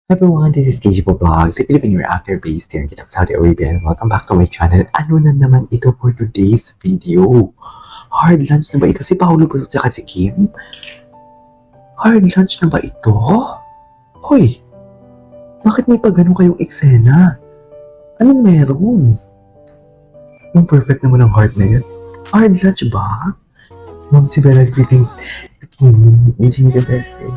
Hi everyone, this is KG Vlogs, a Filipino reactor based here in Saudi Arabia, and welcome back to my channel. Ano na naman ito for today's video? Hard lunch na ba ito si Paolo Busog at si Kim? Hard lunch na ba ito? Hoy, bakit may pagano kayong eksena? Anong meron? Ang perfect naman ang heart na yan. Hard lunch ba? Mom, si Bella, greetings to Kim. Wishing you the best day.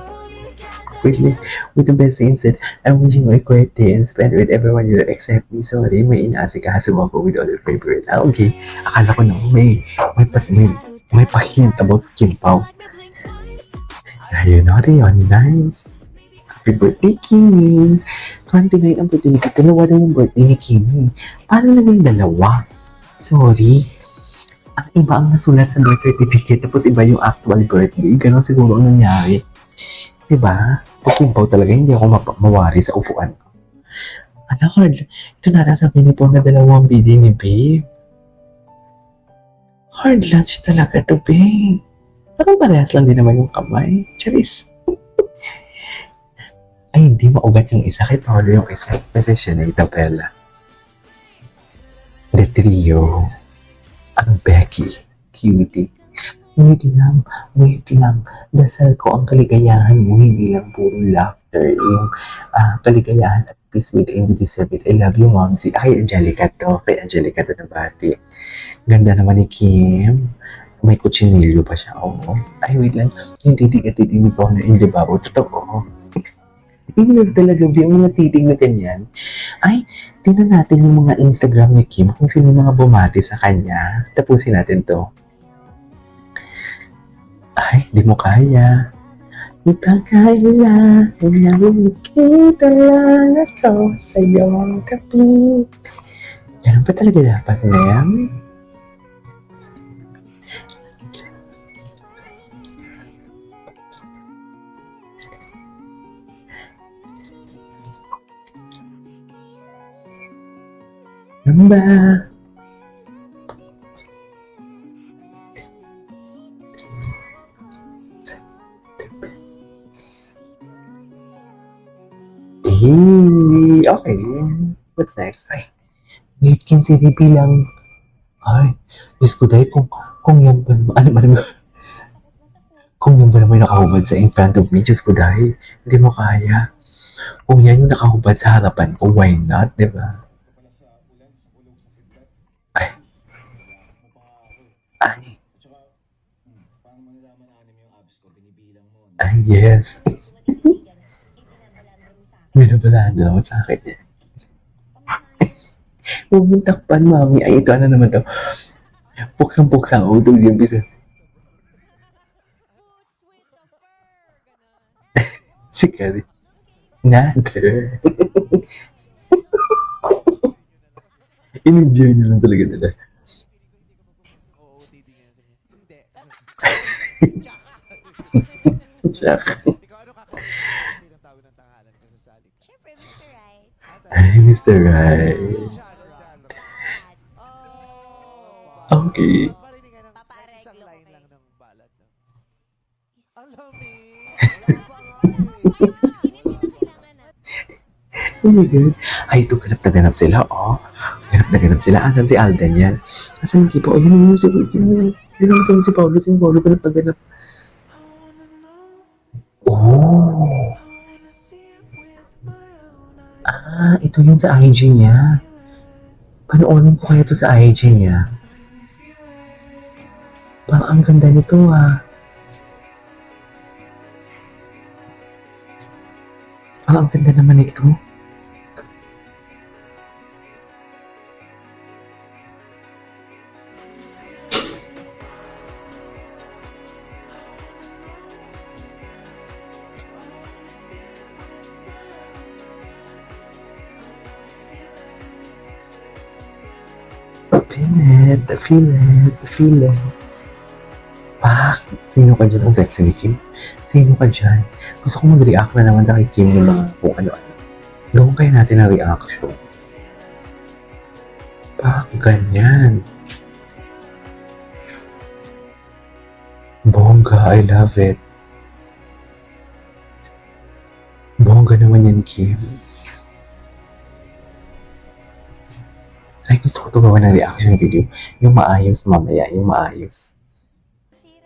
With the best instead, I'm wishing you a great day and spend with everyone you love except me. Sorry, may inaasikaso ako with all the favorite. Okay, akala ko na may pa-hint about Kim Pao. Ayun, naughty yun, nice. Happy birthday, Kim. 29 ang birthday ni Kim. Dalawa na yung birthday ni Kim. Paano naging dalawa? Sorry. Ang iba ang nasulat sa birth certificate tapos iba yung actual birthday. Ganon siguro ang nangyari. Diba? Pag Kim Pao talaga, hindi ako mawari sa upuan ko. Ano, ito narasabi ni po na dalawang bidi ni Babe. Hard lunch talaga to, Babe. Parang parehas lang din naman yung kamay. Charis. Ay, hindi maugat yung isa. Kay Paolo yung isa. Kasi siya na Isabella. The trio. Ang Becky. Cutie. Wait lang. Dasal ko ang kaligayahan mo, hindi lang puro laughter. Yung kaligayahan at peace with and you deserve it. I love you, Mom. Kay Angelica to. Kay Angelica to na bati. Ganda naman ni Kim. May kutsinilyo pa siya. Oo. Ay, wait lang. Hindi titig ko na hindi ba? Totoo. Love talaga, yung mga titig na ganyan. Ay, tingnan natin yung mga Instagram ni Kim kung sino mga bumati sa kanya. Tapusin natin to. Ay, di mo kaya. Di pa kaya, nakikita lang ako sa iyong tabi. Ganun pa talaga dapat, ma'am? Ano ba? Okay. What's next? Ay, wait, Kim, si Ricky lang. Ay, Diyos ko dahil kung yan ba naman, kung yan ba naman nakahubad sa in front of me, Diyos ko dahil, hindi mo kaya. Kung yan yung nakahubad sa harapan ko, why not, di ba? Ay. Ay, yes. Binabalado ako sa akin eh. Huwag mong takpan, mami. Ay, ito ano naman to. Puksang-puksang utol yung bisa. Si Kari. Nader. In-enjoy niya lang talaga nila. Jack. Ay, Mr. Right. Okay. Oh my God. Ay, ito, ganap na ganap sila, oh. Ganap na ganap sila. Asan si Alden yan? Asan yung kipo? Oh, yun yung si Paolo. Si Paolo, ganap na ganap. Oh. Ito yung sa IG niya. Panoorin ko kaya ito sa IG niya. Parang ang ganda nito, Parang ang ganda naman ito. Feel it. Pak, sino ka dyan ang sexy ni Kim? Sino ka dyan? Gusto ko mag-react na naman sa kay Kim ng mga kung ano-ano. Gawin kaya natin ang reaction. Pak, ganyan. Bongga, I love it. Bongga naman yan, Kim. Ay, gusto ko ito gawa ng reaction video. Yung maayos mamaya, yung maayos.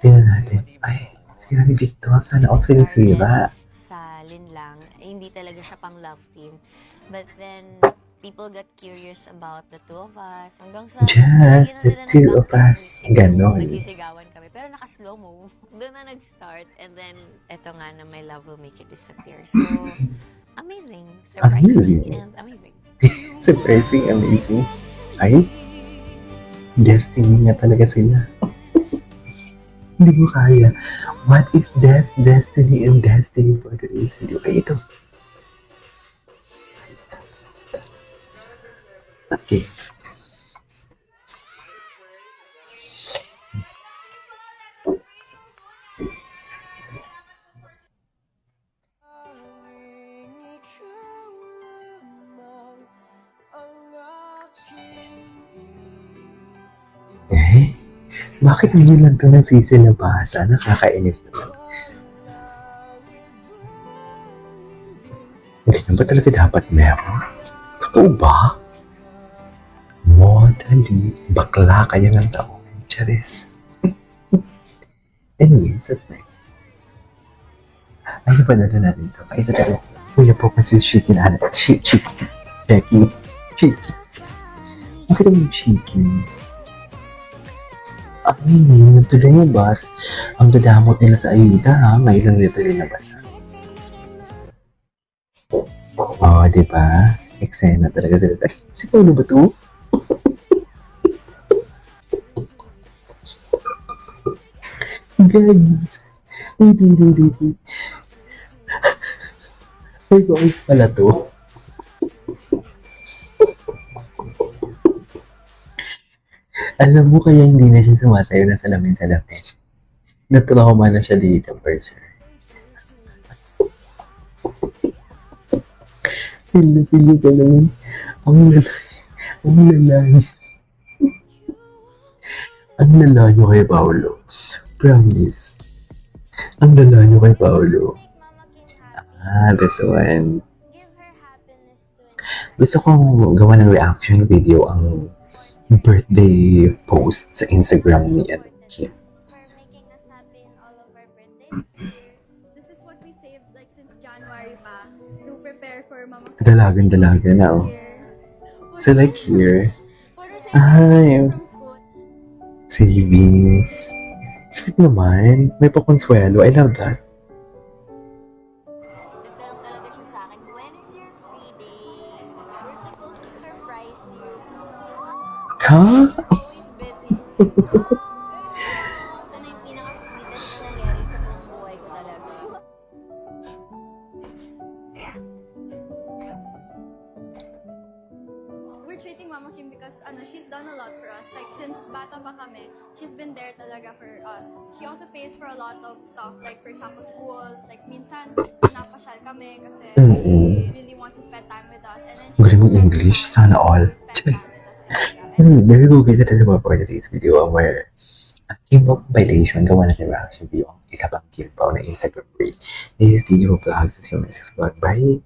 Tingnan natin. Ay, sila ni Victor. Sana ako sinisira. Sa Linlang, hindi talaga siya pang love team. But then, people got curious about the two of us. Hanggang sa... Just the two of us. Ganon. Nagsisigawan kami. Pero naka-slow mo. Doon na nag-start. And then, eto nga na my love will make it disappear. So, amazing. Surprising. Amazing. And amazing. Surprising, amazing. Ay, destiny nga talaga sila. Hindi mo kaya. What is destiny and destiny for today's video? Ay, ito. Okay. Eh, bakit ngayon lang ito nagsisilabasa? Nakakainis naman. Ganyan ba talaga dapat meron? Totoo ba? Modally, bakla kaya ng taon. Charis. Anyways, that's next. Ay, napanood na natin ito. Ay, ito talaga. Kuya po kasi Chicken Ana. Chicken. Becky. Chicken. Bakit yung chicken? Ay, ngayon ito lumabas. Ang dadamot nila sa ayuda, ha? Ngayon lang nito lumabas, ha? Oo, diba? Eksena talaga sila. Ay, si Paulo ba ito? Guys. Wait. Ay, guys pala to. Alam mo kaya hindi na siya sumasayo na salamin. Natrauma na siya dito for sure. Pili ka naman. Ang lalayo kay Paolo. Promise. Ang lalayo kay Paolo. Ah, this one. Gusto kong gawa ng reaction video ang birthday post sa Instagram ni Kim. Making us happy in all of our birthdays. This is what we saved like since January pa to prepare for Mama Dalagan na, oh. So like here. Ay, from school. savings. Sweet naman. May pakonsuelo. I love that. Nagtanong talaga siya sa akin, when is your free day? We're supposed to surprise you. Huh? Always busy. Ito na yung pinaka-sweetest na nangyari sa buong buhay ko talaga. We're treating Mama Kim because she's done a lot for us. Like since bata pa kami, she's been there talaga for us. She also pays for a lot of stuff, like for example school. Like minsan napasyal kami kasi she really wants to spend time with us. And then Galing mong English. Sana all. Just. There you go guys. That is about for today's video where Kimbap violation gawa natin reaction video ang isa pang Kimbap na Instagram page. This is DJ Vlogs. See you next vlog. Bye!